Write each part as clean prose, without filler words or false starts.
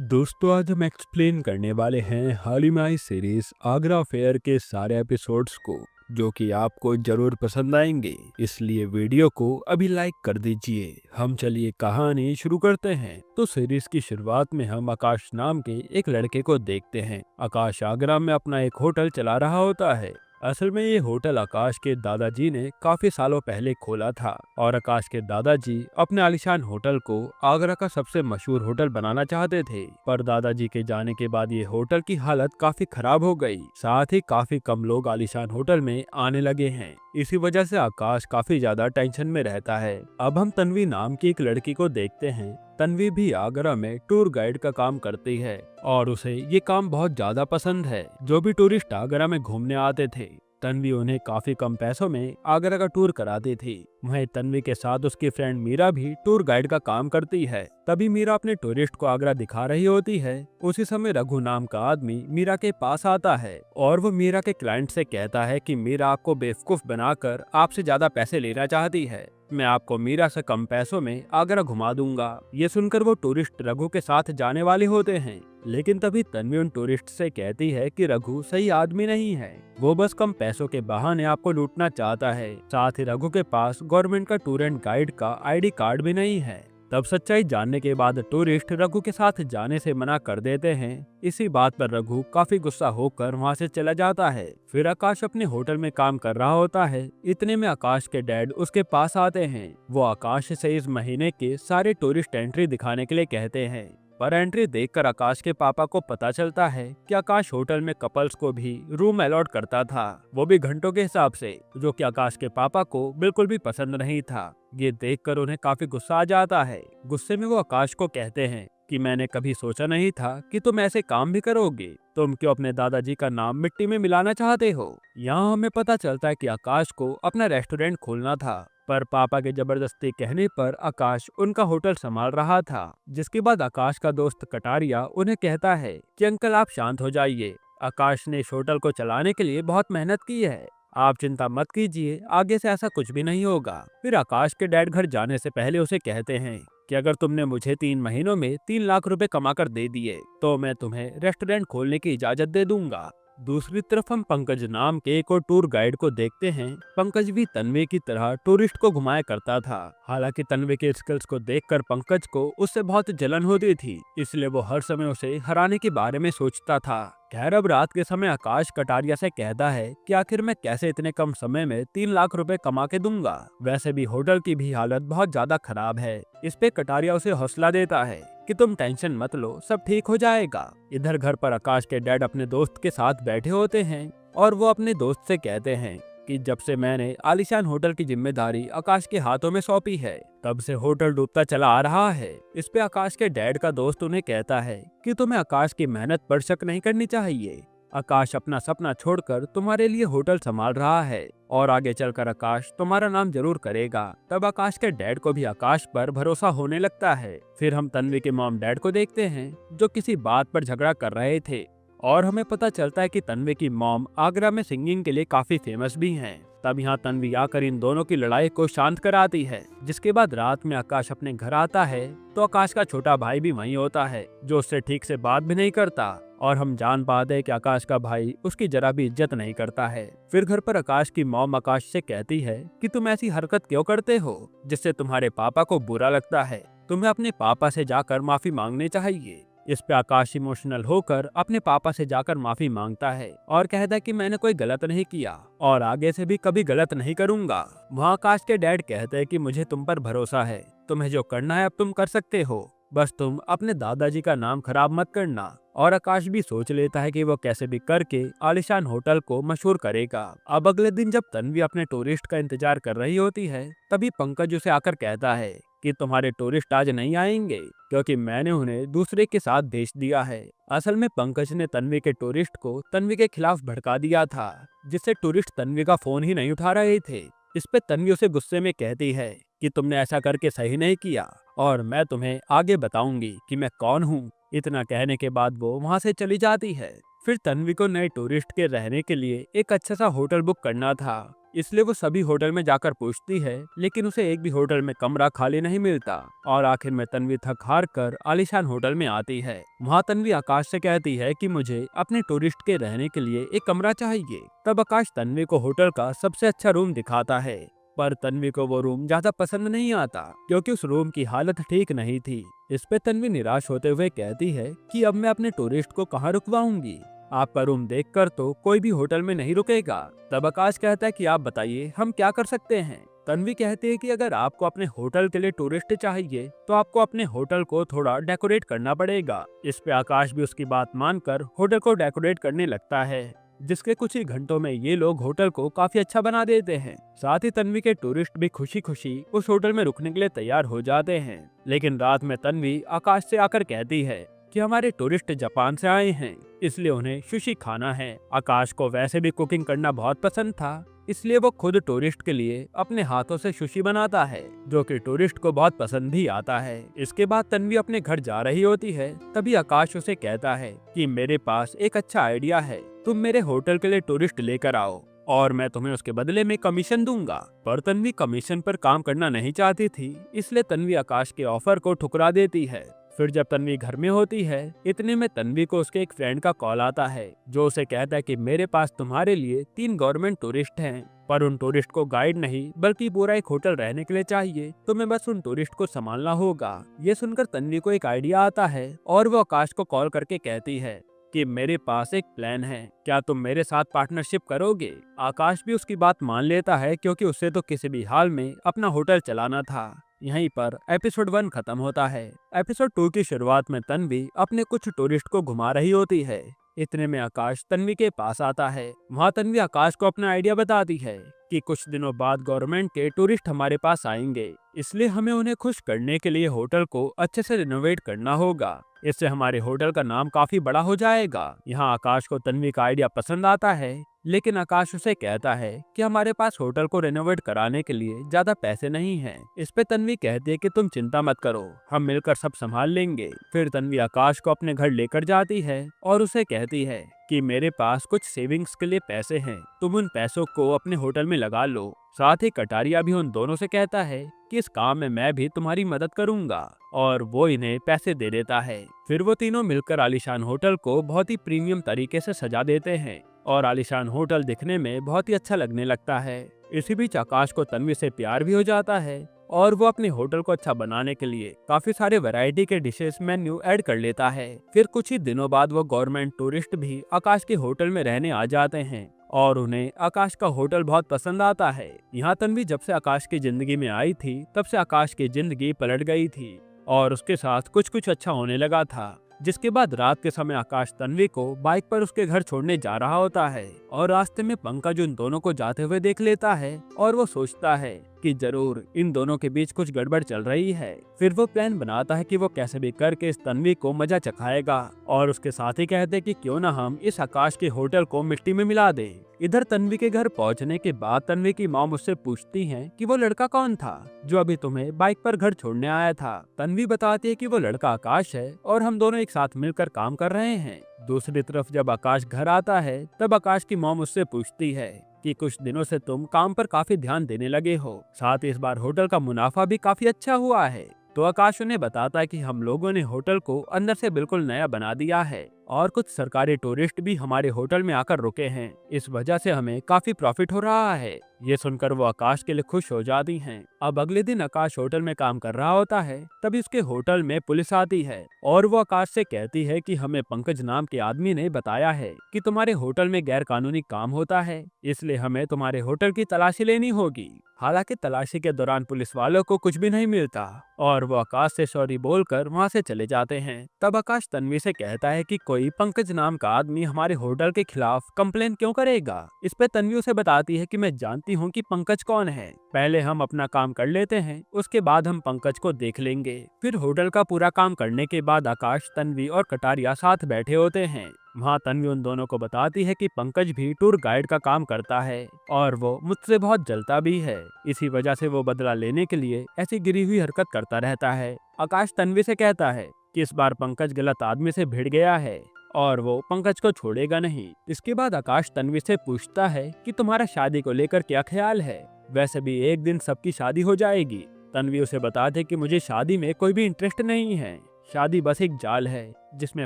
दोस्तों, आज हम एक्सप्लेन करने वाले हैं हाल ही में आई सीरीज आगरा फेयर के सारे एपिसोड्स को, जो कि आपको जरूर पसंद आएंगे। इसलिए वीडियो को अभी लाइक कर दीजिए। हम चलिए कहानी शुरू करते हैं। तो सीरीज की शुरुआत में हम आकाश नाम के एक लड़के को देखते हैं। आकाश आगरा में अपना एक होटल चला रहा होता है। असल में ये होटल आकाश के दादाजी ने काफी सालों पहले खोला था और आकाश के दादाजी अपने आलीशान होटल को आगरा का सबसे मशहूर होटल बनाना चाहते थे। पर दादाजी के जाने के बाद ये होटल की हालत काफी खराब हो गई। साथ ही काफी कम लोग आलीशान होटल में आने लगे हैं। इसी वजह से आकाश काफी ज्यादा टेंशन में रहता है। अब हम तन्वी नाम की एक लड़की को देखते हैं। तन्वी भी आगरा में टूर गाइड का काम करती है और उसे ये काम बहुत ज्यादा पसंद है। जो भी टूरिस्ट आगरा में घूमने आते थे, तन्वी उन्हें काफी कम पैसों में आगरा का टूर कराती थी। वहीं तन्वी के साथ उसकी फ्रेंड मीरा भी टूर गाइड का काम करती है। तभी मीरा अपने टूरिस्ट को आगरा दिखा रही होती है। उसी समय रघु नाम का आदमी मीरा के पास आता है और वो मीरा के क्लाइंट से कहता है कि मीरा आपको बेवकूफ बनाकर आपसे ज्यादा पैसे लेना चाहती है। मैं आपको मीरा से कम पैसों में आगरा घुमा दूंगा। ये सुनकर वो टूरिस्ट रघु के साथ जाने वाले होते हैं, लेकिन तभी तन्वी उन टूरिस्ट से कहती है कि रघु सही आदमी नहीं है। वो बस कम पैसों के बहाने आपको लूटना चाहता है। साथ ही रघु के पास गवर्नमेंट का टूर एंड गाइड का आईडी कार्ड भी नहीं है। तब सच्चाई जानने के बाद टूरिस्ट रघु के साथ जाने से मना कर देते हैं। इसी बात पर रघु काफी गुस्सा होकर वहां से चला जाता है। फिर आकाश अपने होटल में काम कर रहा होता है। इतने में आकाश के डैड उसके पास आते हैं। वो आकाश से इस महीने के सारे टूरिस्ट एंट्री दिखाने के लिए कहते हैं। पर एंट्री देखकर आकाश के पापा को पता चलता है कि आकाश होटल में कपल्स को भी रूम अलॉट करता था, वो भी घंटों के हिसाब से, जो कि आकाश के पापा को बिल्कुल भी पसंद नहीं था। ये देखकर उन्हें काफी गुस्सा आ जाता है। गुस्से में वो आकाश को कहते हैं कि मैंने कभी सोचा नहीं था कि तुम ऐसे काम भी करोगे। तुम क्यों अपने दादाजी का नाम मिट्टी में मिलाना चाहते हो। यहाँ हमें पता चलता है कि आकाश को अपना रेस्टोरेंट खोलना था, पर पापा के जबरदस्ती कहने पर आकाश उनका होटल संभाल रहा था। जिसके बाद आकाश का दोस्त कटारिया उन्हें कहता है कि अंकल आप शांत हो जाइए। आकाश ने इस होटल को चलाने के लिए बहुत मेहनत की है। आप चिंता मत कीजिए, आगे से ऐसा कुछ भी नहीं होगा। फिर आकाश के डैड घर जाने से पहले उसे कहते हैं कि अगर तुमने मुझे 3 महीनों में 3 लाख रुपए कमा कर दे दिए तो मैं तुम्हें रेस्टोरेंट खोलने की इजाजत दे दूंगा। दूसरी तरफ हम पंकज नाम के एक और टूर गाइड को देखते हैं। पंकज भी तन्वी की तरह टूरिस्ट को घुमाया करता था। हालांकि तन्वी के स्किल्स को देखकर पंकज को उससे बहुत जलन होती थी, इसलिए वो हर समय उसे हराने के बारे में सोचता था। खैर, अब रात के समय आकाश कटारिया से कहता है कि आखिर मैं कैसे इतने कम समय में 3 लाख रुपए कमा के दूंगा। वैसे भी होटल की भी हालत बहुत ज्यादा खराब है। इस पे कटारिया उसे हौसला देता है कि तुम टेंशन मत लो, सब ठीक हो जाएगा। इधर घर पर आकाश के डैड अपने दोस्त के साथ बैठे होते हैं और वो अपने दोस्त से कहते हैं कि जब से मैंने आलीशान होटल की जिम्मेदारी आकाश के हाथों में सौंपी है, तब से होटल डूबता चला आ रहा है। इस पे आकाश के डैड का दोस्त उन्हें कहता है कि तुम्हें आकाश की मेहनत पर शक नहीं करनी चाहिए। आकाश अपना सपना छोड़कर तुम्हारे लिए होटल संभाल रहा है और आगे चलकर आकाश तुम्हारा नाम जरूर करेगा। तब आकाश के डैड को भी आकाश पर भरोसा होने लगता है। फिर हम तन्वी के मॉम डैड को देखते हैं, जो किसी बात पर झगड़ा कर रहे थे और हमें पता चलता है कि तन्वी की मॉम आगरा में सिंगिंग के लिए काफी फेमस भी हैं। तब यहाँ तन्वी आकर इन दोनों की लड़ाई को शांत कराती है। जिसके बाद रात में आकाश अपने घर आता है तो आकाश का छोटा भाई भी वहीं होता है, जो उससे ठीक से बात भी नहीं करता और हम जान पाते हैं कि आकाश का भाई उसकी जरा भी इज्जत नहीं करता है। फिर घर पर आकाश की मॉम आकाश से कहती है कि तुम ऐसी हरकत क्यों करते हो जिससे तुम्हारे पापा को बुरा लगता है। तुम्हें अपने पापा से जाकर माफी मांगनी चाहिए। इस पे आकाश इमोशनल होकर अपने पापा से जाकर माफी मांगता है और कहता है कि मैंने कोई गलत नहीं किया और आगे से भी कभी गलत नहीं करूंगा। वहाँ आकाश के डैड कहते हैं कि मुझे तुम पर भरोसा है, तुम्हें जो करना है अब तुम कर सकते हो, बस तुम अपने दादाजी का नाम खराब मत करना। और आकाश भी सोच लेता है कि वो कैसे भी करके आलिशान होटल को मशहूर करेगा। अब अगले दिन जब तन्वी अपने टूरिस्ट का इंतजार कर रही होती है, तभी पंकज उसे आकर कहता है कि तुम्हारे टूरिस्ट आज नहीं आएंगे क्योंकि मैंने उन्हें दूसरे के साथ भेज दिया है। असल में पंकज ने तन्वी के टूरिस्ट को तन्वी के खिलाफ भड़का दिया था, जिससे टूरिस्ट तन्वी का फोन ही नहीं उठा रहे थे। इस पे तन्वी उसे गुस्से में कहती है कि तुमने ऐसा करके सही नहीं किया और मैं तुम्हें आगे बताऊंगी कि मैं कौन हूँ। इतना कहने के बाद वो वहाँ से चली जाती है। फिर तन्वी को नए टूरिस्ट के रहने के लिए एक अच्छा सा होटल बुक करना था इसलिए वो सभी होटल में जाकर पूछती है, लेकिन उसे एक भी होटल में कमरा खाली नहीं मिलता। और आखिर में तन्वी थक हार कर आलीशान होटल में आती है। वहाँ तन्वी आकाश से कहती है कि मुझे अपने टूरिस्ट के रहने के लिए एक कमरा चाहिए। तब आकाश तन्वी को होटल का सबसे अच्छा रूम दिखाता है, पर तन्वी को वो रूम ज्यादा पसंद नहीं आता क्योंकि उस रूम की हालत ठीक नहीं थी। इस पे तन्वी निराश होते हुए कहती है कि अब मैं अपने टूरिस्ट को कहाँ रुकवाऊंगी। आपका रूम देखकर तो कोई भी होटल में नहीं रुकेगा। तब आकाश कहता है कि आप बताइए हम क्या कर सकते हैं। तन्वी कहती है कि अगर आपको अपने होटल के लिए टूरिस्ट चाहिए तो आपको अपने होटल को थोड़ा डेकोरेट करना पड़ेगा। इस पे आकाश भी उसकी बात मानकर होटल को डेकोरेट करने लगता है, जिसके कुछ ही घंटों में ये लोग होटल को काफी अच्छा बना देते हैं। साथ ही तन्वी के टूरिस्ट भी खुशी खुशी उस होटल में रुकने के लिए तैयार हो जाते हैं। लेकिन रात में तन्वी आकाश से आकर कहती है कि हमारे टूरिस्ट जापान से आए हैं, इसलिए उन्हें सुशी खाना है। आकाश को वैसे भी कुकिंग करना बहुत पसंद था, इसलिए वो खुद टूरिस्ट के लिए अपने हाथों से सुशी बनाता है, जो कि टूरिस्ट को बहुत पसंद भी आता है। इसके बाद तन्वी अपने घर जा रही होती है, तभी आकाश उसे कहता है कि मेरे पास एक अच्छा आइडिया है, तुम मेरे होटल के लिए टूरिस्ट लेकर आओ और मैं तुम्हें उसके बदले में कमीशन दूंगा। पर तन्वी कमीशन पर काम करना नहीं चाहती थी, इसलिए तन्वी आकाश के ऑफर को ठुकरा देती है। फिर जब तन्वी घर में होती है, इतने में तन्वी को उसके एक फ्रेंड का कॉल आता है, जो उसे कहता है कि मेरे पास तुम्हारे लिए 3 गवर्नमेंट टूरिस्ट हैं, पर उन टूरिस्ट को गाइड नहीं बल्कि पूरा एक होटल रहने के लिए चाहिए। तुम्हें बस उन टूरिस्ट को संभालना होगा। ये सुनकर तन्वी को एक आइडिया आता है और वो आकाश को कॉल करके कहती है कि मेरे पास एक प्लान है, क्या तुम मेरे साथ पार्टनरशिप करोगे। आकाश भी उसकी बात मान लेता है क्योंकि उसे तो किसी भी हाल में अपना होटल चलाना था। यहीं पर एपिसोड 1 खत्म होता है। एपिसोड 2 की शुरुआत में तन्वी अपने कुछ टूरिस्ट को घुमा रही होती है। इतने में आकाश तन्वी के पास आता है। वहाँ तन्वी आकाश को अपना आइडिया बताती है कि कुछ दिनों बाद गवर्नमेंट के टूरिस्ट हमारे पास आएंगे, इसलिए हमें उन्हें खुश करने के लिए होटल को अच्छे से रिनोवेट करना होगा। इससे हमारे होटल का नाम काफी बड़ा हो जाएगा। यहाँ आकाश को तन्वी का आइडिया पसंद आता है, लेकिन आकाश उसे कहता है कि हमारे पास होटल को रेनोवेट कराने के लिए ज्यादा पैसे नहीं हैं। इस पे तन्वी कहती है कि तुम चिंता मत करो, हम मिलकर सब संभाल लेंगे। फिर तन्वी आकाश को अपने घर लेकर जाती है और उसे कहती है कि मेरे पास कुछ सेविंग्स के लिए पैसे हैं, तुम उन पैसों को अपने होटल में लगा लो। साथ ही कटारिया भी उन दोनों से कहता है कि इस काम में मैं भी तुम्हारी मदद करूंगा, और वो इन्हें पैसे दे देता है। फिर वो तीनों मिलकर आलीशान होटल को बहुत ही प्रीमियम तरीके से सजा देते हैं और आलीशान होटल दिखने में बहुत ही अच्छा लगने लगता है। इसी बीच आकाश को तन्वी से प्यार भी हो जाता है और वो अपने होटल को अच्छा बनाने के लिए काफी सारे वैरायटी के डिशेस मेन्यू ऐड कर लेता है। फिर कुछ ही दिनों बाद वो गवर्नमेंट टूरिस्ट भी आकाश के होटल में रहने आ जाते हैं और उन्हें आकाश का होटल बहुत पसंद आता है। यहाँ तन्वी जब से आकाश की जिंदगी में आई थी, तब से आकाश की जिंदगी पलट गई थी और उसके साथ कुछ कुछ अच्छा होने लगा था। जिसके बाद रात के समय आकाश तन्वी को बाइक पर उसके घर छोड़ने जा रहा होता है और रास्ते में पंकज उन दोनों को जाते हुए देख लेता है और वो सोचता है कि जरूर इन दोनों के बीच कुछ गड़बड़ चल रही है। फिर वो प्लान बनाता है कि वो कैसे भी करके इस तन्वी को मजा चखाएगा और उसके साथ ही कहते हैं कि क्यों ना हम इस आकाश के होटल को मिट्टी में मिला दे। इधर तन्वी के घर पहुंचने के बाद तन्वी की माँ मुझसे पूछती है कि वो लड़का कौन था जो अभी तुम्हें बाइक पर घर छोड़ने आया था। तन्वी बताती है कि वो लड़का आकाश है और हम दोनों एक साथ मिलकर काम कर रहे हैं। दूसरी तरफ जब आकाश घर आता है, तब आकाश की माँ मुझसे पूछती है कि कुछ दिनों से तुम काम पर काफी ध्यान देने लगे हो, साथ ही इस बार होटल का मुनाफा भी काफी अच्छा हुआ है। तो आकाश उन्हें बताता है कि हम लोगों ने होटल को अंदर से बिल्कुल नया बना दिया है और कुछ सरकारी टूरिस्ट भी हमारे होटल में आकर रुके हैं, इस वजह से हमें काफी प्रॉफिट हो रहा है। ये सुनकर वो आकाश के लिए खुश हो जाती हैं। अब अगले दिन आकाश होटल में काम कर रहा होता है, तभी उसके होटल में पुलिस आती है और वो आकाश से कहती है कि हमें पंकज नाम के आदमी ने बताया है कि तुम्हारे होटल में गैर कानूनी काम होता है, इसलिए हमें तुम्हारे होटल की तलाशी लेनी होगी। हालांकि तलाशी के दौरान पुलिस वालों को कुछ भी नहीं मिलता और वो आकाश से सॉरी बोलकर वहाँ से चले जाते हैं। तब आकाश तन्वी से कहता है कि कोई पंकज नाम का आदमी हमारे होटल के खिलाफ कंप्लेन क्यों करेगा। इस पे तन्वी उसे बताती है कि मैं जानती हूँ कि पंकज कौन है, पहले हम अपना काम कर लेते हैं, उसके बाद हम पंकज को देख लेंगे। फिर होटल का पूरा काम करने के बाद आकाश, तन्वी और कटारिया साथ बैठे होते हैं। वहाँ तन्वी उन दोनों को बताती है कि पंकज भी टूर गाइड का काम करता है और वो मुझसे बहुत जलता भी है, इसी वजह से वो बदला लेने के लिए ऐसी गिरी हुई हरकत करता रहता है। आकाश तन्वी से कहता है कि इस बार पंकज गलत आदमी से भिड़ गया है और वो पंकज को छोड़ेगा नहीं। इसके बाद आकाश तन्वी से पूछता है कि तुम्हारा शादी को लेकर क्या ख्याल है, वैसे भी एक दिन सबकी शादी हो जाएगी। तन्वी उसे बताते कि मुझे शादी में कोई भी इंटरेस्ट नहीं है, शादी बस एक जाल है जिसमें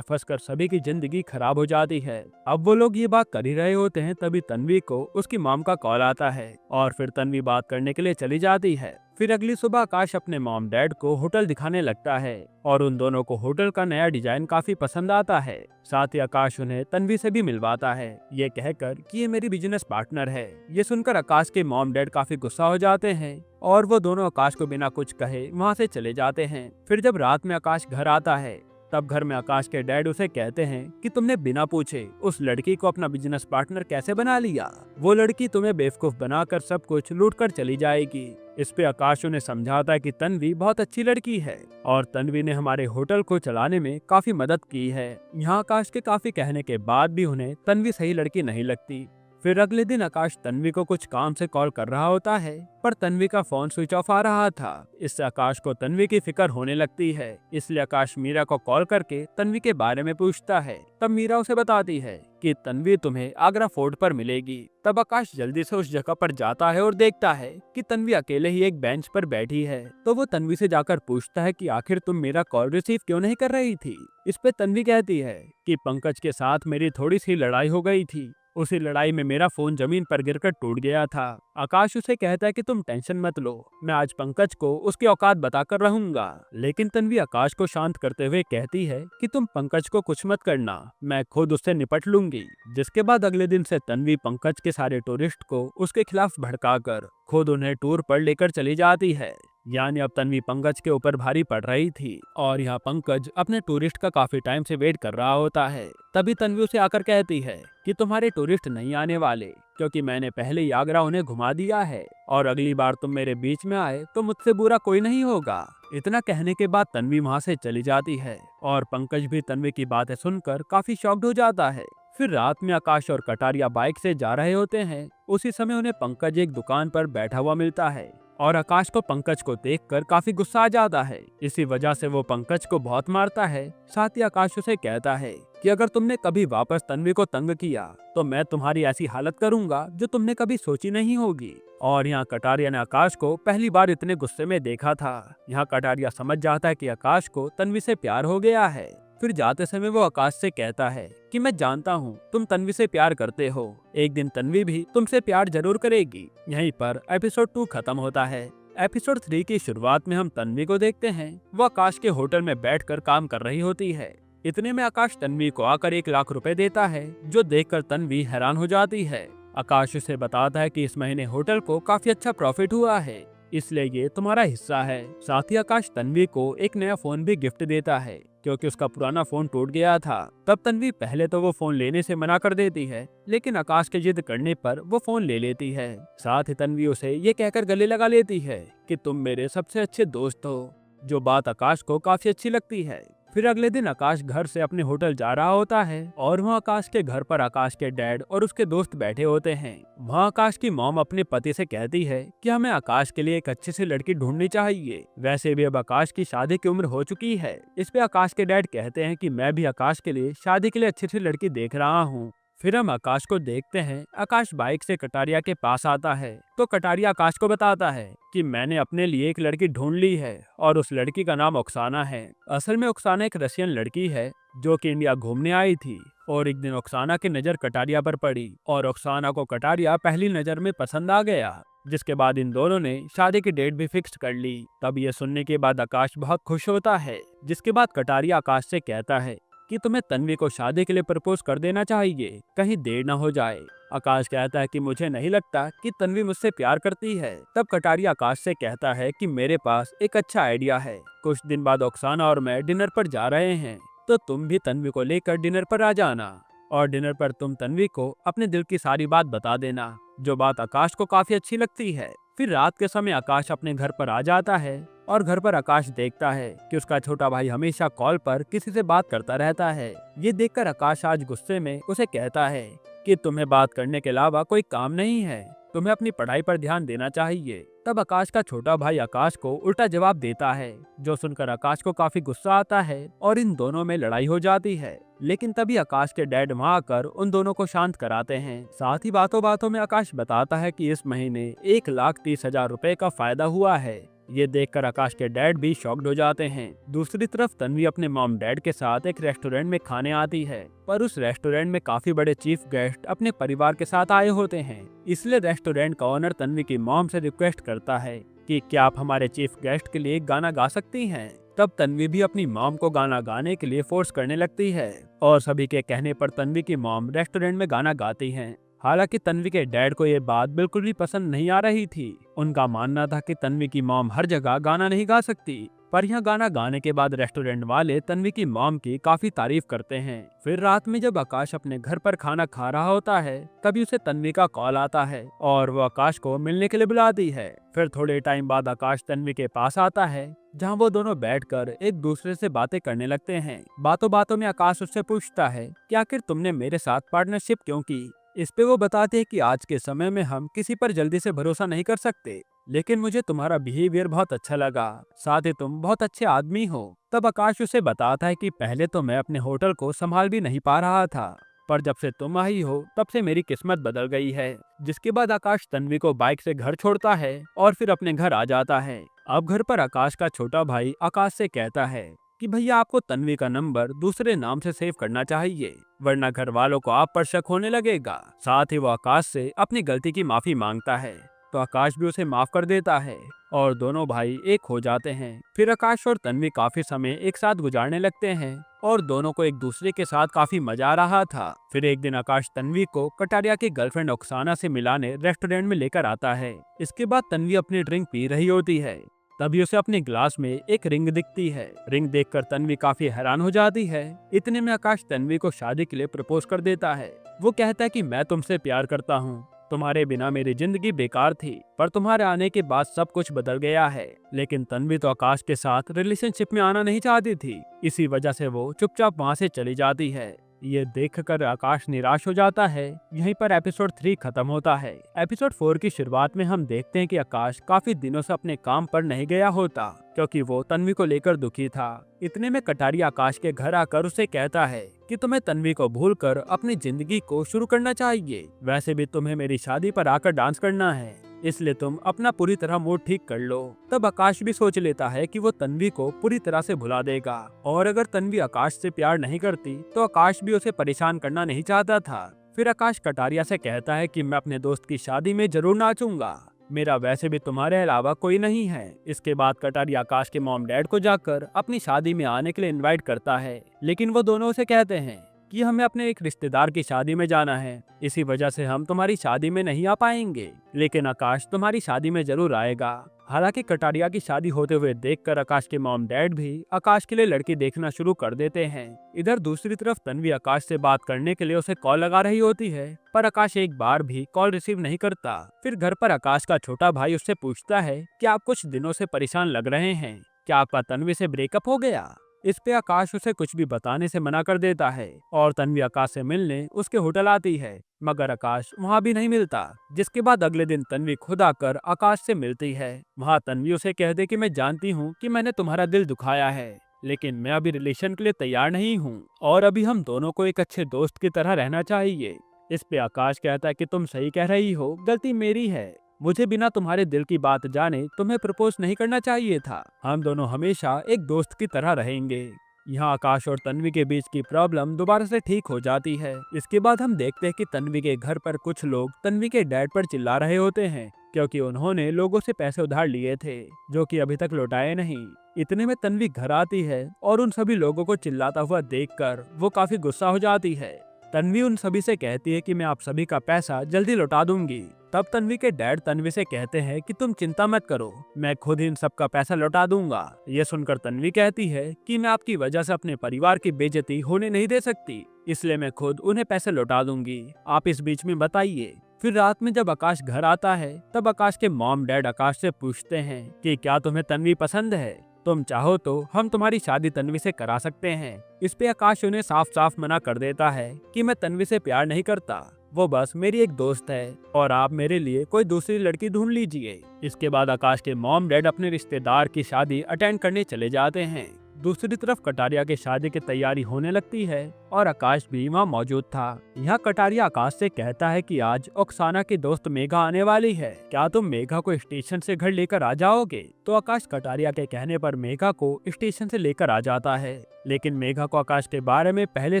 फंसकर सभी की जिंदगी खराब हो जाती है। अब वो लोग ये बात कर ही रहे होते हैं, तभी तन्वी को उसकी मॉम का कॉल आता है और फिर तन्वी बात करने के लिए चली जाती है। फिर अगली सुबह आकाश अपने मॉम डैड को होटल दिखाने लगता है और उन दोनों को होटल का नया डिजाइन काफी पसंद आता है। साथ ही आकाश उन्हें तन्वी से भी मिलवाता है, ये कहकर कि ये मेरी बिजनेस पार्टनर है। ये सुनकर आकाश के मॉम डैड काफी गुस्सा हो जाते हैं और वो दोनों आकाश को बिना कुछ कहे वहाँ से चले जाते हैं। फिर जब रात में आकाश घर आता है तब घर में आकाश के डैड उसे कहते हैं कि तुमने बिना पूछे उस लड़की को अपना बिजनेस पार्टनर कैसे बना लिया, वो लड़की तुम्हें बेवकूफ बनाकर सब कुछ लूट कर चली जाएगी। इस पे आकाश उन्हें समझाता है कि तन्वी बहुत अच्छी लड़की है और तन्वी ने हमारे होटल को चलाने में काफी मदद की है। यहाँ आकाश के काफी कहने के बाद भी उन्हें तन्वी सही लड़की नहीं लगती। फिर अगले दिन आकाश तन्वी को कुछ काम से कॉल कर रहा होता है पर तन्वी का फोन स्विच ऑफ आ रहा था। इससे आकाश को तन्वी की फिक्र होने लगती है, इसलिए आकाश मीरा को कॉल करके तन्वी के बारे में पूछता है। तब मीरा उसे बताती है कि तन्वी तुम्हें आगरा फोर्ट पर मिलेगी। तब आकाश जल्दी से उस जगह पर जाता है और देखता है कि तन्वी अकेले ही एक बेंच पर बैठी है। तो वो तन्वी से जाकर पूछता है कि आखिर तुम मेरा कॉल रिसीव क्यों नहीं कर रही थी। इस पे तन्वी कहती है कि पंकज के साथ मेरी थोड़ी सी लड़ाई हो गई थी, उसी लड़ाई में मेरा फोन जमीन पर गिरकर टूट गया था। आकाश उसे कहता है कि तुम टेंशन मत लो, मैं आज पंकज को उसकी औकात बताकर रहूंगा। लेकिन तन्वी आकाश को शांत करते हुए कहती है कि तुम पंकज को कुछ मत करना, मैं खुद उससे निपट लूंगी। जिसके बाद अगले दिन से तन्वी पंकज के सारे टूरिस्ट को उसके खिलाफ भड़काकर खुद उन्हें टूर पर लेकर चली जाती है। यानी अब तन्वी पंकज के ऊपर भारी पड़ रही थी और यहाँ पंकज अपने टूरिस्ट का काफी टाइम से वेट कर रहा होता है। तभी तन्वी उसे आकर कहती है कि तुम्हारे टूरिस्ट नहीं आने वाले, क्योंकि मैंने पहले ही आगरा उन्हें घुमा दिया है और अगली बार तुम मेरे बीच में आए तो मुझसे बुरा कोई नहीं होगा। इतना कहने के बाद तन्वी वहाँ से चली जाती है और पंकज भी तन्वी की बातें सुनकर काफी शॉक्ड हो जाता है। फिर रात में आकाश और कटारिया बाइक से जा रहे होते हैं। उसी समय उन्हें पंकज एक दुकान पर बैठा हुआ मिलता है और आकाश को पंकज को देखकर काफी गुस्सा आ जाता है। इसी वजह से वो पंकज को बहुत मारता है। साथ ही आकाश उसे कहता है कि अगर तुमने कभी वापस तन्वी को तंग किया तो मैं तुम्हारी ऐसी हालत करूंगा जो तुमने कभी सोची नहीं होगी। और यहाँ कटारिया ने आकाश को पहली बार इतने गुस्से में देखा था। यहाँ कटारिया समझ जाता है कि आकाश को तन्वी से प्यार हो गया है। फिर जाते समय वो आकाश से कहता है कि मैं जानता हूँ तुम तन्वी से प्यार करते हो, एक दिन तन्वी भी तुमसे प्यार जरूर करेगी। यहीं पर एपिसोड 2 खत्म होता है। एपिसोड 3 की शुरुआत में हम तन्वी को देखते हैं। वो आकाश के होटल में बैठकर काम कर रही होती है। इतने में आकाश तन्वी को आकर 1 लाख रुपए देता है, जो देखकर तन्वी हैरान हो जाती है। आकाश उसे बताता है कि इस महीने होटल को काफी अच्छा प्रॉफिट हुआ है, इसलिए ये तुम्हारा हिस्सा है। साथ ही आकाश तन्वी को एक नया फोन भी गिफ्ट देता है, क्योंकि उसका पुराना फोन टूट गया था। तब तन्वी पहले तो वो फोन लेने से मना कर देती है, लेकिन आकाश के जिद करने पर वो फोन ले लेती है। साथ ही तन्वी उसे ये कहकर गले लगा लेती है कि तुम मेरे सबसे अच्छे दोस्त हो, जो बात आकाश को काफी अच्छी लगती है। फिर अगले दिन आकाश घर से अपने होटल जा रहा होता है और वहाँ आकाश के घर पर आकाश के डैड और उसके दोस्त बैठे होते हैं। वहाँ आकाश की मॉम अपने पति से कहती है कि हमें आकाश के लिए एक अच्छी सी लड़की ढूंढनी चाहिए। वैसे भी अब आकाश की शादी की उम्र हो चुकी है। इस पे आकाश के डैड कहते हैं कि मैं भी आकाश के लिए शादी के लिए अच्छी सी लड़की देख रहा हूँ। फिर हम आकाश को देखते हैं। आकाश बाइक से कटारिया के पास आता है तो कटारिया आकाश को बताता है कि मैंने अपने लिए एक लड़की ढूंढ ली है और उस लड़की का नाम ओक्साना है। असल में ओक्साना एक रशियन लड़की है जो कि इंडिया घूमने आई थी और एक दिन ओक्साना की नजर कटारिया पर पड़ी और ओक्साना को कटारिया पहली नजर में पसंद आ गया, जिसके बाद इन दोनों ने शादी की डेट भी फिक्स कर ली। तब ये सुनने के बाद आकाश बहुत खुश होता है। जिसके बाद कटारिया आकाश से कहता है कि तुम्हें तन्वी को शादी के लिए प्रपोज कर देना चाहिए, कहीं देर न हो जाए। आकाश कहता है कि मुझे नहीं लगता कि तन्वी मुझसे प्यार करती है। तब कटारिया आकाश से कहता है कि मेरे पास एक अच्छा आइडिया है। कुछ दिन बाद ओक्साना और मैं डिनर पर जा रहे हैं, तो तुम भी तन्वी को लेकर डिनर पर आ जाना और डिनर पर तुम तन्वी को अपने दिल की सारी बात बता देना, जो बात आकाश को काफी अच्छी लगती है। फिर रात के समय आकाश अपने घर पर आ जाता है और घर पर आकाश देखता है कि उसका छोटा भाई हमेशा कॉल पर किसी से बात करता रहता है। ये देखकर आकाश आज गुस्से में उसे कहता है कि तुम्हें बात करने के अलावा कोई काम नहीं है, तुम्हें अपनी पढ़ाई पर ध्यान देना चाहिए। तब आकाश का छोटा भाई आकाश को उल्टा जवाब देता है, जो सुनकर आकाश को काफी गुस्सा आता है और इन दोनों में लड़ाई हो जाती है। लेकिन तभी आकाश के डैड वहाँ आकर उन दोनों को शांत कराते हैं। साथ ही बातों बातों में आकाश बताता है कि इस महीने 1,30,000 रुपए का फायदा हुआ है। ये देखकर आकाश के डैड भी शॉक्ड हो जाते हैं। दूसरी तरफ तन्वी अपने मॉम डैड के साथ एक रेस्टोरेंट में खाने आती है, पर उस रेस्टोरेंट में काफी बड़े चीफ गेस्ट अपने परिवार के साथ आए होते हैं। इसलिए रेस्टोरेंट का ओनर तन्वी की मॉम से रिक्वेस्ट करता है कि क्या आप हमारे चीफ गेस्ट के लिए गाना गा सकती हैं। तब तन्वी भी अपनी मॉम को गाना गाने के लिए फोर्स करने लगती है और सभी के कहने पर तन्वी की मॉम रेस्टोरेंट में गाना गाती हैं। हालांकि तन्वी के डैड को ये बात बिल्कुल भी पसंद नहीं आ रही थी। उनका मानना था कि तन्वी की मॉम हर जगह गाना नहीं गा सकती। पर यह गाना गाने के बाद रेस्टोरेंट वाले तन्वी की मॉम की काफी तारीफ करते हैं। फिर रात में जब आकाश अपने घर पर खाना खा रहा होता है, तभी उसे तन्वी का कॉल आता है और वो आकाश को मिलने के लिए बुलाती है। फिर थोड़े टाइम बाद आकाश तन्वी के पास आता है, जहाँ वो दोनों बैठकर एक दूसरे से बातें करने लगते हैं। बातों बातों में आकाश उससे पूछता है कि आखिर तुमने मेरे साथ पार्टनरशिप क्यों की। इस पे वो बताते हैं कि आज के समय में हम किसी पर जल्दी से भरोसा नहीं कर सकते, लेकिन मुझे तुम्हारा बिहेवियर बहुत अच्छा लगा, साथ ही तुम बहुत अच्छे आदमी हो। तब आकाश उसे बताता है कि पहले तो मैं अपने होटल को संभाल भी नहीं पा रहा था, पर जब से तुम आई हो तब से मेरी किस्मत बदल गई है। जिसके बाद आकाश तन्वी को बाइक से घर छोड़ता है और फिर अपने घर आ जाता है। अब घर पर आकाश का छोटा भाई आकाश से कहता है कि भैया आपको तन्वी का नंबर दूसरे नाम से सेव करना चाहिए, वरना घर वालों को आप पर शक होने लगेगा। साथ ही वो आकाश से अपनी गलती की माफी मांगता है, तो आकाश भी उसे माफ कर देता है और दोनों भाई एक हो जाते हैं। फिर आकाश और तन्वी काफी समय एक साथ गुजारने लगते हैं और दोनों को एक दूसरे के साथ काफी मजा आ रहा था। फिर एक दिन आकाश तन्वी को कटारिया की गर्लफ्रेंड ओक्साना से मिलाने रेस्टोरेंट में लेकर आता है। इसके बाद तन्वी अपनी ड्रिंक पी रही होती है, तभी उसे अपने ग्लास में एक रिंग दिखती है। रिंग देखकर तन्वी काफी हैरान हो जाती है। इतने में आकाश तन्वी को शादी के लिए प्रपोज कर देता है। वो कहता है कि मैं तुमसे प्यार करता हूँ, तुम्हारे बिना मेरी जिंदगी बेकार थी, पर तुम्हारे आने के बाद सब कुछ बदल गया है। लेकिन तन्वी तो आकाश के साथ रिलेशनशिप में आना नहीं चाहती थी, इसी वजह से वो चुपचाप वहाँ से चली जाती है। ये देखकर आकाश निराश हो जाता है। यहीं पर एपिसोड 3 खत्म होता है। एपिसोड 4 की शुरुआत में हम देखते हैं कि आकाश काफी दिनों से अपने काम पर नहीं गया होता, क्योंकि वो तन्वी को लेकर दुखी था। इतने में कटारी आकाश के घर आकर उसे कहता है कि तुम्हें तन्वी को भूलकर अपनी जिंदगी को शुरू करना चाहिए। वैसे भी तुम्हें मेरी शादी पर आकर डांस करना है, इसलिए तुम अपना पूरी तरह मूड ठीक कर लो। तब आकाश भी सोच लेता है कि वो तन्वी को पूरी तरह से भुला देगा, और अगर तन्वी आकाश से प्यार नहीं करती तो आकाश भी उसे परेशान करना नहीं चाहता था। फिर आकाश कटारिया से कहता है कि मैं अपने दोस्त की शादी में जरूर नाचूंगा, मेरा वैसे भी तुम्हारे अलावा कोई नहीं है। इसके बाद कटारिया आकाश के मॉम डैड को जाकर अपनी शादी में आने के लिए इनवाइट करता है, लेकिन वो दोनों उसे कहते हैं कि हमें अपने एक रिश्तेदार की शादी में जाना है, इसी वजह से हम तुम्हारी शादी में नहीं आ पाएंगे। लेकिन आकाश तुम्हारी शादी में जरूर आएगा। हालांकि कटारिया की शादी होते हुए देखकर आकाश के मॉम डैड भी आकाश के लिए लड़की देखना शुरू कर देते हैं। इधर दूसरी तरफ तन्वी आकाश से बात करने के लिए उसे कॉल लगा रही होती है, पर आकाश एक बार भी कॉल रिसीव नहीं करता। फिर घर पर आकाश का छोटा भाई उससे पूछता है कि आप कुछ दिनों से परेशान लग रहे हैं, क्या आपका तन्वी से ब्रेकअप हो गया। इस पे आकाश उसे कुछ भी बताने से मना कर देता है और तन्वी आकाश से मिलने उसके होटल आती है, मगर आकाश वहाँ भी नहीं मिलता। जिसके बाद अगले दिन तन्वी खुद आकर आकाश से मिलती है। वहाँ तन्वी उसे कहते कि मैं जानती हूँ कि मैंने तुम्हारा दिल दुखाया है, लेकिन मैं अभी रिलेशन के लिए तैयार नहीं हूँ और अभी हम दोनों को एक अच्छे दोस्त की तरह रहना चाहिए। इस पे आकाश कहता है कि तुम सही कह रही हो, गलती मेरी है, मुझे बिना तुम्हारे दिल की बात जाने तुम्हें प्रपोज नहीं करना चाहिए था। हम दोनों हमेशा एक दोस्त की तरह रहेंगे। यहाँ आकाश और तन्वी के बीच की प्रॉब्लम दोबारा से ठीक हो जाती है। इसके बाद हम देखते हैं कि तन्वी के घर पर कुछ लोग तन्वी के डैड पर चिल्ला रहे होते हैं, क्योंकि उन्होंने लोगों से पैसे उधार लिए थे जो कि अभी तक लौटाए नहीं। इतने में तन्वी घर आती है और उन सभी लोगों को चिल्लाता हुआ देखकर वो काफी गुस्सा हो जाती है। तन्वी उन सभी से कहती है कि मैं आप सभी का पैसा जल्दी लौटा दूंगी। तब तन्वी के डैड तन्वी से कहते हैं कि तुम चिंता मत करो, मैं खुद इन सब का पैसा लौटा दूंगा। ये सुनकर तन्वी कहती है कि मैं आपकी वजह से अपने परिवार की बेइज्जती होने नहीं दे सकती, इसलिए मैं खुद उन्हें पैसे लौटा दूंगी, आप इस बीच में बताइए। फिर रात में जब आकाश घर आता है, तब आकाश के मॉम डैड आकाश से पूछते हैं कि क्या तुम्हें तन्वी पसंद है, तुम चाहो तो हम तुम्हारी शादी तन्वी से करा सकते हैं। इस पे आकाश उन्हें साफ साफ मना कर देता है कि मैं तन्वी से प्यार नहीं करता। वो बस मेरी एक दोस्त है और आप मेरे लिए कोई दूसरी लड़की ढूंढ लीजिए। इसके बाद आकाश के मॉम डैड अपने रिश्तेदार की शादी अटेंड करने चले जाते हैं। दूसरी तरफ कटारिया की शादी की तैयारी होने लगती है और आकाश भी वहाँ मौजूद था। यहाँ कटारिया आकाश से कहता है कि आज ओक्साना की दोस्त मेघा आने वाली है, क्या तुम मेघा को स्टेशन से घर लेकर आ जाओगे? तो आकाश कटारिया के कहने पर मेघा को स्टेशन से लेकर आ जाता है। लेकिन मेघा को आकाश के बारे में पहले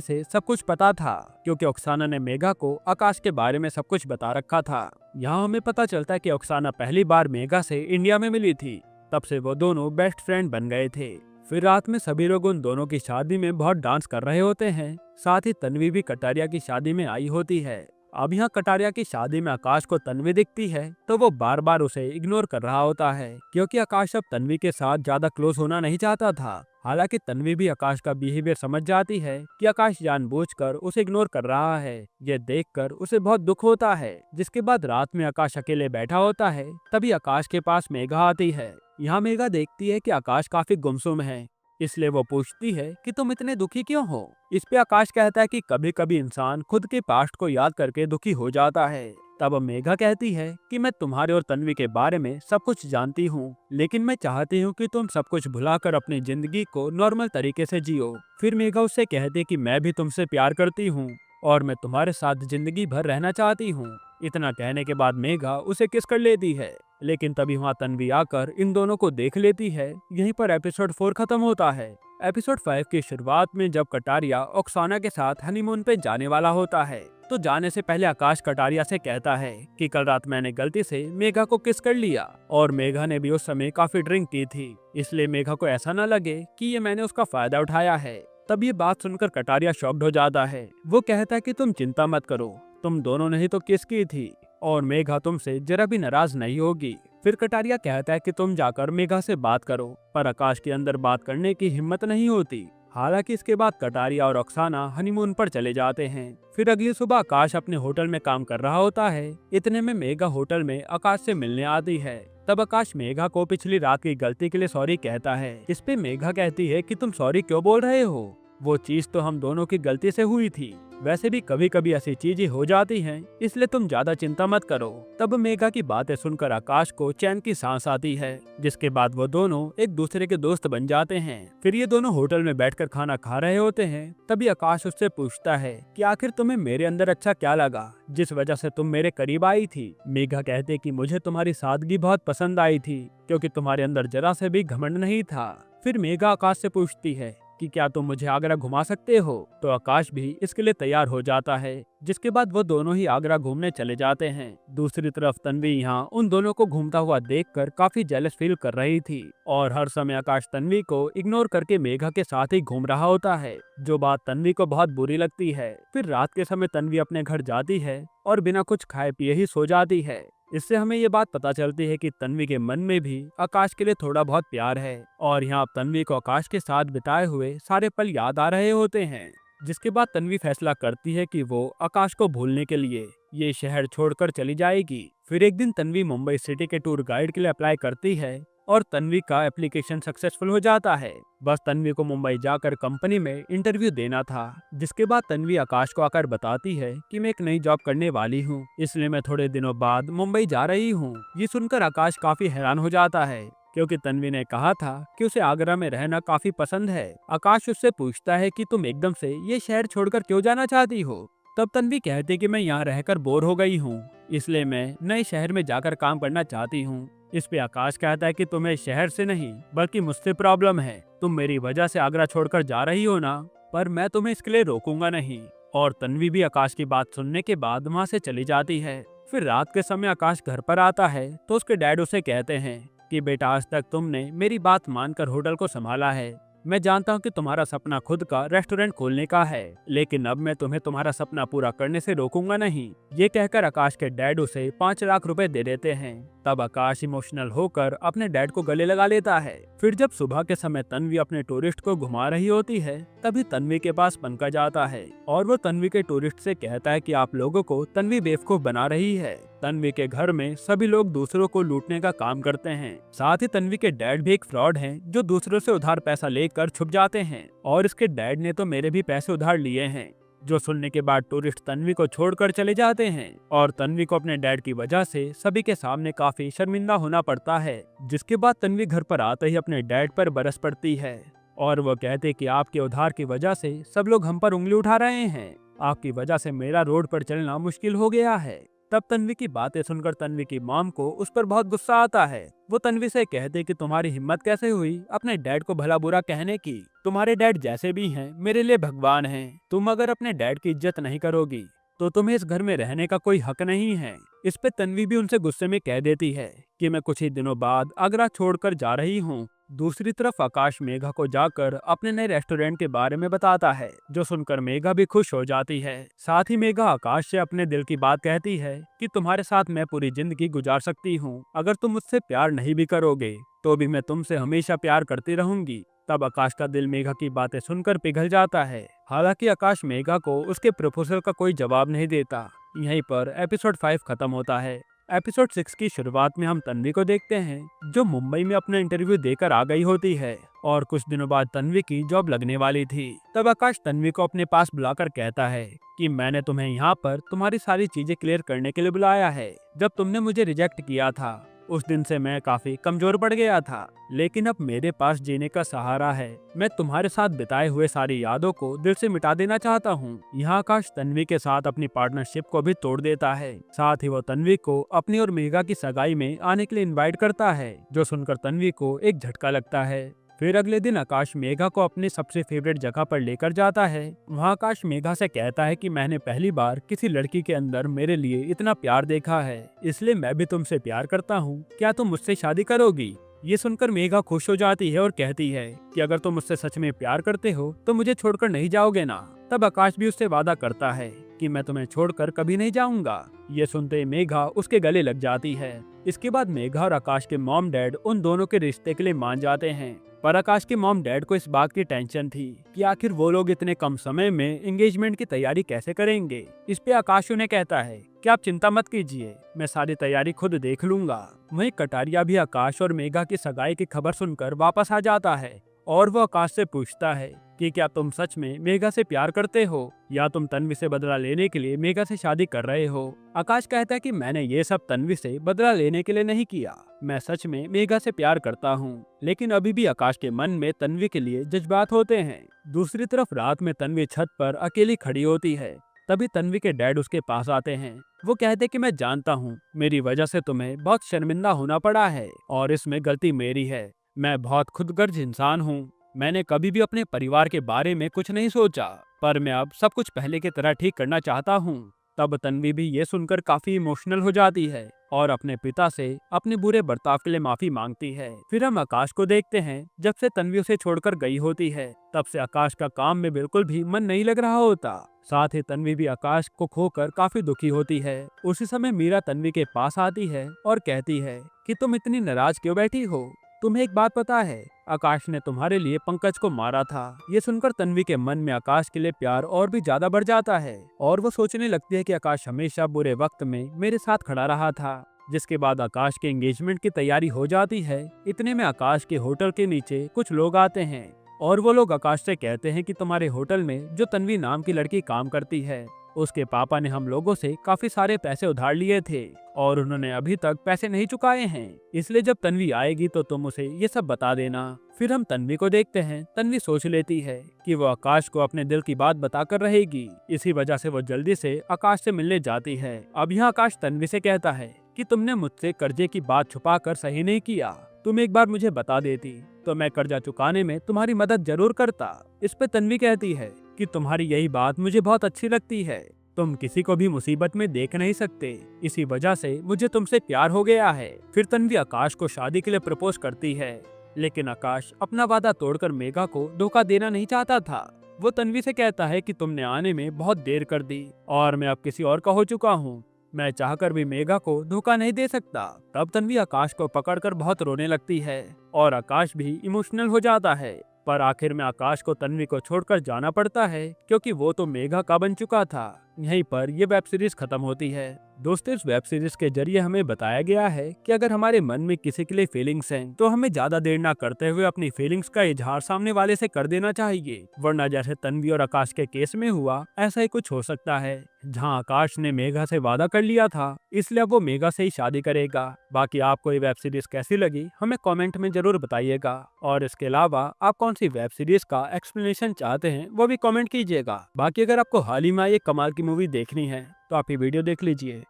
से सब कुछ पता था, क्योंकि ओक्साना ने मेघा को आकाश के बारे में सब कुछ बता रखा था। यहाँ हमें पता चलता है कि ओक्साना पहली बार मेघा से इंडिया में मिली थी, तब से वो दोनों बेस्ट फ्रेंड बन गए थे। फिर रात में सभी लोग उन दोनों की शादी में बहुत डांस कर रहे होते हैं। साथ ही तन्वी भी कटारिया की शादी में आई होती है। अब यहाँ कटारिया की शादी में आकाश को तन्वी दिखती है तो वो बार बार उसे इग्नोर कर रहा होता है, क्योंकि आकाश अब तन्वी के साथ ज्यादा क्लोज होना नहीं चाहता था। हालांकि तन्वी भी आकाश का बिहेवियर समझ जाती है कि आकाश जानबूझकर उसे इग्नोर कर रहा है। ये देखकर उसे बहुत दुख होता है। जिसके बाद रात में आकाश अकेले बैठा होता है, तभी आकाश के पास मेघा आती है। यहाँ मेघा देखती है कि आकाश काफी गुमसुम है, इसलिए वो पूछती है कि तुम इतने दुखी क्यों हो? इस पे आकाश कहता है कि कभी कभी इंसान खुद के पास्ट को याद करके दुखी हो जाता है। तब मेघा कहती है कि मैं तुम्हारे और तन्वी के बारे में सब कुछ जानती हूँ, लेकिन मैं चाहती हूँ कि तुम सब कुछ भुलाकर अपनी जिंदगी को नॉर्मल तरीके से जियो। फिर मेघा उससे कहती है कि मैं भी तुमसे प्यार करती हूँ और मैं तुम्हारे साथ जिंदगी भर रहना चाहती हूँ। इतना कहने के बाद मेघा उसे किस कर लेती है, लेकिन तभी वहाँ तन्वी आकर इन दोनों को देख लेती है। यहीं पर एपिसोड 4 खत्म होता है। एपिसोड 5 की शुरुआत में जब कटारिया ओक्साना के साथ हनीमून पे जाने वाला होता है, तो जाने से पहले आकाश कटारिया से कहता है कि कल रात मैंने गलती से मेघा को किस कर लिया और मेघा ने भी उस समय काफी ड्रिंक की थी, इसलिए मेघा को ऐसा न लगे कि ये मैंने उसका फायदा उठाया है। तब ये बात सुनकर कटारिया शॉक्ड हो जाता है। वो कहता है कि तुम चिंता मत करो, तुम दोनों ने ही तो किस की थी और मेघा तुमसे जरा भी नाराज नहीं होगी। फिर कटारिया कहता है कि तुम जाकर मेघा से बात करो, पर आकाश के अंदर बात करने की हिम्मत नहीं होती। हालांकि इसके बाद कटारिया और ओक्साना हनीमून पर चले जाते हैं। फिर अगली सुबह आकाश अपने होटल में काम कर रहा होता है। इतने में मेघा होटल में आकाश से मिलने आती है। तब आकाश मेघा को पिछली रात की गलती के लिए सॉरी कहता है। इस पे मेघा कहती है कि तुम सॉरी क्यों बोल रहे हो, वो चीज तो हम दोनों की गलती से हुई थी, वैसे भी कभी कभी ऐसी चीजें हो जाती हैं, इसलिए तुम ज्यादा चिंता मत करो। तब मेघा की बातें सुनकर आकाश को चैन की सांस आती है, जिसके बाद वो दोनों एक दूसरे के दोस्त बन जाते हैं। फिर ये दोनों होटल में बैठकर खाना खा रहे होते हैं। तभी आकाश उससे पूछता है कि आखिर तुम्हें मेरे अंदर अच्छा क्या लगा जिस वजह से तुम मेरे करीब आई थी? मेघा कहते कि मुझे तुम्हारी सादगी बहुत पसंद आई थी, क्योंकि तुम्हारे अंदर जरा से भी घमंड नहीं था। फिर मेघा आकाश से पूछती है कि क्या तुम मुझे आगरा घुमा सकते हो? तो आकाश भी इसके लिए तैयार हो जाता है, जिसके बाद वो दोनों ही आगरा घूमने चले जाते हैं। दूसरी तरफ तन्वी यहाँ उन दोनों को घूमता हुआ देखकर काफी जेलस फील कर रही थी और हर समय आकाश तन्वी को इग्नोर करके मेघा के साथ ही घूम रहा होता है, जो बात तन्वी को बहुत बुरी लगती है। फिर रात के समय तन्वी अपने घर जाती है और बिना कुछ खाए पिए ही सो जाती है। इससे हमें ये बात पता चलती है कि तन्वी के मन में भी आकाश के लिए थोड़ा बहुत प्यार है और यहाँ तन्वी को आकाश के साथ बिताए हुए सारे पल याद आ रहे होते हैं। जिसके बाद तन्वी फैसला करती है कि वो आकाश को भूलने के लिए ये शहर छोड़कर चली जाएगी। फिर एक दिन तन्वी मुंबई सिटी के टूर गाइड के लिए अप्लाई करती है और तन्वी का एप्लीकेशन सक्सेसफुल हो जाता है। बस तन्वी को मुंबई जाकर कंपनी में इंटरव्यू देना था। जिसके बाद तन्वी आकाश को आकर बताती है कि मैं एक नई जॉब करने वाली हूँ, इसलिए मैं थोड़े दिनों बाद मुंबई जा रही हूँ। ये सुनकर आकाश काफी हैरान हो जाता है, क्योंकि तन्वी ने कहा था कि उसे आगरा में रहना काफी पसंद है। आकाश उससे पूछता है कि तुम एकदम से ये शहर छोड़कर क्यों जाना चाहती हो? तब तन्वी कहती कि मैं यहाँ रहकर बोर हो गई हूँ, इसलिए मैं नए शहर में जाकर काम करना चाहती हूँ। इस पे आकाश कहता है कि तुम्हें शहर से नहीं बल्कि मुझसे प्रॉब्लम है, तुम मेरी वजह से आगरा छोड़कर जा रही हो ना, पर मैं तुम्हें इसके लिए रोकूंगा नहीं। और तन्वी भी आकाश की बात सुनने के बाद वहाँ से चली जाती है। फिर रात के समय आकाश घर पर आता है तो उसके डैड उसे कहते हैं कि बेटा, आज तक तुमने मेरी बात मानकर होटल को संभाला है। मैं जानता हूँ कि तुम्हारा सपना खुद का रेस्टोरेंट खोलने का है, लेकिन अब मैं तुम्हें तुम्हारा सपना पूरा करने से रोकूंगा नहीं। ये कहकर आकाश के डैड उसे 5 लाख रुपए दे देते हैं। तब आकाश इमोशनल होकर अपने डैड को गले लगा लेता है। फिर जब सुबह के समय तन्वी अपने टूरिस्ट को घुमा रही होती है, तभी तन्वी के पास पंकज आता है और वो तन्वी के टूरिस्ट से कहता है कि आप लोगों को तन्वी बेवकूफ बना रही है। तन्वी के घर में सभी लोग दूसरों को लूटने का काम करते हैं। साथ ही तन्वी के डैड भी एक फ्रॉड हैं, जो दूसरों से उधार पैसा लेकर छुप जाते हैं और इसके डैड ने तो मेरे भी पैसे उधार लिए हैं। जो सुनने के बाद टूरिस्ट तन्वी को छोड़कर चले जाते हैं और तन्वी को अपने डैड की वजह से सभी के सामने काफी शर्मिंदा होना पड़ता है। जिसके बाद तन्वी घर पर आते ही अपने डैड पर बरस पड़ती है और वो कहते कि आपके उधार की वजह से सब लोग हम पर उंगली उठा रहे हैं, आपकी वजह से मेरा रोड पर चलना मुश्किल हो गया है। तब तन्वी की बातें सुनकर तन्वी की मॉम को उस पर बहुत गुस्सा आता है। वो तन्वी से कहते कि तुम्हारी हिम्मत कैसे हुई अपने डैड को भला बुरा कहने की, तुम्हारे डैड जैसे भी हैं मेरे लिए भगवान हैं, तुम अगर अपने डैड की इज्जत नहीं करोगी तो तुम्हें इस घर में रहने का कोई हक नहीं है। इस पे तन्वी भी उनसे गुस्से में कह देती है कि मैं कुछ ही दिनों बाद आगरा छोड़कर जा रही हूँ। दूसरी तरफ आकाश मेघा को जाकर अपने नए रेस्टोरेंट के बारे में बताता है, जो सुनकर मेघा भी खुश हो जाती है। साथ ही मेघा आकाश से अपने दिल की बात कहती है कि तुम्हारे साथ मैं पूरी जिंदगी गुजार सकती हूँ, अगर तुम मुझसे प्यार नहीं भी करोगे तो भी मैं तुमसे हमेशा प्यार करती रहूंगी। तब आकाश का दिल मेघा की बातें सुनकर पिघल जाता है। हालांकि आकाश मेघा को उसके प्रपोजल का कोई जवाब नहीं देता। यहीं पर एपिसोड 5 खत्म होता है। एपिसोड 6 की शुरुआत में हम तन्वी को देखते हैं, जो मुंबई में अपना इंटरव्यू देकर आ गई होती है और कुछ दिनों बाद तन्वी की जॉब लगने वाली थी। तब आकाश तन्वी को अपने पास बुलाकर कहता है कि मैंने तुम्हें यहाँ पर तुम्हारी सारी चीजें क्लियर करने के लिए बुलाया है। जब तुमने मुझे रिजेक्ट किया था उस दिन से मैं काफी कमजोर पड़ गया था, लेकिन अब मेरे पास जीने का सहारा है। मैं तुम्हारे साथ बिताए हुए सारी यादों को दिल से मिटा देना चाहता हूँ। यहाँ आकाश तन्वी के साथ अपनी पार्टनरशिप को भी तोड़ देता है। साथ ही वो तन्वी को अपनी और मेघा की सगाई में आने के लिए इनवाइट करता है, जो सुनकर तन्वी को एक झटका लगता है। फिर अगले दिन आकाश मेघा को अपनी सबसे फेवरेट जगह पर लेकर जाता है। वहाँ आकाश मेघा से कहता है कि मैंने पहली बार किसी लड़की के अंदर मेरे लिए इतना प्यार देखा है, इसलिए मैं भी तुमसे प्यार करता हूँ, क्या तुम मुझसे शादी करोगी? ये सुनकर मेघा खुश हो जाती है और कहती है कि अगर तुम मुझसे सच में प्यार करते हो तो मुझे छोड़कर नहीं जाओगे ना। तब आकाश भी उससे वादा करता है कि मैं तुम्हें छोड़कर कभी नहीं जाऊंगा। ये सुनते मेघा उसके गले लग जाती है। इसके बाद मेघा और आकाश के मॉम डैड उन दोनों के रिश्ते के लिए मान जाते हैं, पर आकाश के मॉम डैड को इस बात की टेंशन थी कि आखिर वो लोग इतने कम समय में एंगेजमेंट की तैयारी कैसे करेंगे। इस पे आकाश उन्हें कहता है कि आप चिंता मत कीजिए, मैं सारी तैयारी खुद देख लूंगा। वहीं कटारिया भी आकाश और मेघा की सगाई की खबर सुनकर वापस आ जाता है और वो आकाश से पूछता है कि क्या तुम सच में मेघा से प्यार करते हो या तुम तन्वी से बदला लेने के लिए मेघा से शादी कर रहे हो। आकाश कहता है कि मैंने ये सब तन्वी से बदला लेने के लिए नहीं किया, मैं सच में मेघा से प्यार करता हूँ, लेकिन अभी भी आकाश के मन में तन्वी के लिए जज्बात होते हैं। दूसरी तरफ रात में तन्वी छत पर अकेली खड़ी होती है। तभी तन्वी के डैड उसके पास आते हैं। वो कहते कि मैं जानता हूँ मेरी वजह से तुम्हें बहुत शर्मिंदा होना पड़ा है और इसमें गलती मेरी है। मैं बहुत खुदगर्ज इंसान हूँ, मैंने कभी भी अपने परिवार के बारे में कुछ नहीं सोचा, पर मैं अब सब कुछ पहले की तरह ठीक करना चाहता हूँ। तब तन्वी भी ये सुनकर काफी इमोशनल हो जाती है और अपने पिता से अपने बुरे बर्ताव के लिए माफी मांगती है। फिर हम आकाश को देखते हैं। जब से तन्वी उसे छोड़कर गई होती है तब से आकाश का काम में बिल्कुल भी मन नहीं लग रहा होता। साथ ही तन्वी भी आकाश को खोकर काफी दुखी होती है। उसी समय मीरा तन्वी के पास आती है और कहती है कि तुम इतनी नाराज क्यों बैठी हो, तुम्हें एक बात पता है, आकाश ने तुम्हारे लिए पंकज को मारा था। ये सुनकर तन्वी के मन में आकाश के लिए प्यार और भी ज्यादा बढ़ जाता है और वो सोचने लगती है कि आकाश हमेशा बुरे वक्त में मेरे साथ खड़ा रहा था। जिसके बाद आकाश के एंगेजमेंट की तैयारी हो जाती है। इतने में आकाश के होटल के नीचे कुछ लोग आते हैं और वो लोग आकाश से कहते हैं कि तुम्हारे होटल में जो तन्वी नाम की लड़की काम करती है, उसके पापा ने हम लोगों से काफी सारे पैसे उधार लिए थे और उन्होंने अभी तक पैसे नहीं चुकाए हैं, इसलिए जब तन्वी आएगी तो तुम उसे ये सब बता देना। फिर हम तन्वी को देखते हैं। तन्वी सोच लेती है कि वो आकाश को अपने दिल की बात बताकर रहेगी, इसी वजह से वो जल्दी से आकाश से मिलने जाती है। अब यहाँ आकाश तन्वी से कहता है कि तुमने मुझसे कर्जे की बात छुपाकर सही नहीं किया, तुम एक बार मुझे बता देती तो मैं कर्जा चुकाने में तुम्हारी मदद जरूर करता। इस पे तन्वी कहती है कि तुम्हारी यही बात मुझे बहुत अच्छी लगती है, तुम किसी को भी मुसीबत में देख नहीं सकते, इसी वजह से मुझे तुमसे प्यार हो गया है। फिर तन्वी आकाश को शादी के लिए प्रपोज करती है, लेकिन आकाश अपना वादा तोड़कर मेघा को धोखा देना नहीं चाहता था। वो तन्वी से कहता है कि तुमने आने में बहुत देर कर दी और मैं अब किसी और का हो चुका हूँ, मैं चाहकर भी मेघा को धोखा नहीं दे सकता। तब तन्वी आकाश को पकड़कर बहुत रोने लगती है और आकाश भी इमोशनल हो जाता है, पर आखिर में आकाश को तन्वी को छोड़कर जाना पड़ता है क्योंकि वो तो मेघा का बन चुका था। यहीं पर ये वेब सीरीज खत्म होती है। दोस्तों, इस वेब सीरीज के जरिए हमें बताया गया है कि अगर हमारे मन में किसी के लिए फीलिंग्स हैं तो हमें ज्यादा देर ना करते हुए अपनी फीलिंग्स का इजहार सामने वाले से कर देना चाहिए, वरना जैसे तन्वी और आकाश के केस में हुआ ऐसा ही कुछ हो सकता है, जहां आकाश ने मेघा से वादा कर लिया था इसलिए अब वो मेघा से ही शादी करेगा। बाकी आपको ये वेब सीरीज कैसी लगी हमें कमेंट में जरूर बताइएगा, और इसके अलावा आप कौन सी वेब सीरीज का एक्सप्लेनेशन चाहते हैं वो भी कमेंट कीजिएगा। बाकी अगर आपको हाल ही में ये कमाल की मूवी देखनी है तो आप ये वीडियो देख लीजिए।